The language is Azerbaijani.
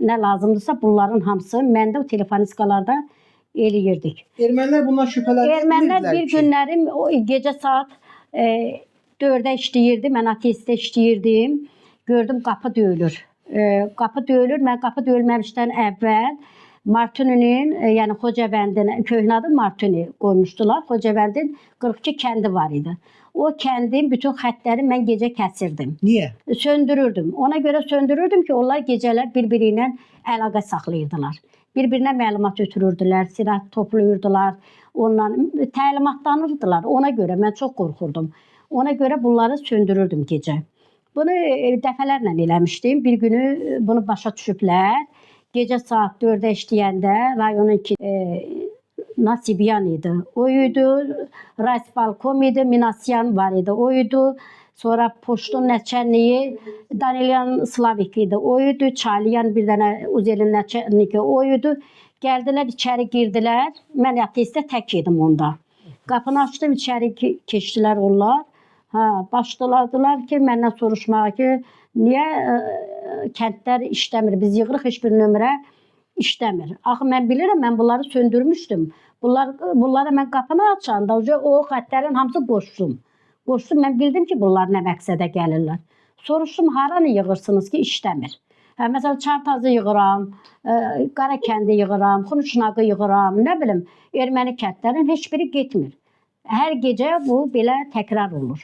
nə lazımdırsa bunların hamısı məndə o telefonistkalarda eləyirdik. Ermənilər bundan şübhələnirlər. Ermənilər bir günlərim o gecə saat 4-də işləyirdi, mən ateistdə işləyirdim. Gördüm qapı döyülür. Qapı döyülür. Mən qapı döyülməmişdən əvvəl Martuninin, yəni Xocavəndin köhnə adı Martuni qoymuşdular. Xocavəndin 42 kəndi var idi. O kəndin bütün xəttləri mən gecə kəsirdim. Niyə? Söndürürdüm. Ona görə söndürürdüm ki, onlar gecələr bir-biri ilə əlaqə saxlayırdılar. Bir-birinə məlumat ötürürdülər, silah toplayırdılar, ondan təlimatlanırdılar. Ona görə mən çox qorxurdum. Ona görə bunları söndürürdüm gecə. Bunu dəfələrlə eləmişdim. Bir günü bunu başa düşüblər. Gecə saat 4-də işləyəndə rayonun Nasibyan idi. O idi, Raisbalkom idi, Minasyan var idi. O idi. Sonra poçtun nəçənliyi Danilyan Slavik idi. O idi. Çaliyan bir dənə Uzelin nəçənliki o idi. Gəldilər, içəri girdilər. Mən ateistdə tək idim onda. Qapını açdım, içəri keçdilər onlar. Başladılar ki, məndən soruşmağa ki, niyə kəndlər işləmir? Biz yığırıq, heç bir nömrə işləmir. Axı mən bilirəm, mən bunları söndürmüşdüm. Bunlara mən qapını açanda o xətlərin hamısı qoşdum. Qoşdum, mən bildim ki, bunlar nə məqsədə gəlirlər. Soruşdum, haranı yığırsınız ki, işləmir? Məsələn, Çartazı yığıram, Qarakəndi yığıram, Xunuşnağı yığıram, nə bilim, erməni kəndlərin heç biri getmir. Hər gecə bu belə təkrar olur.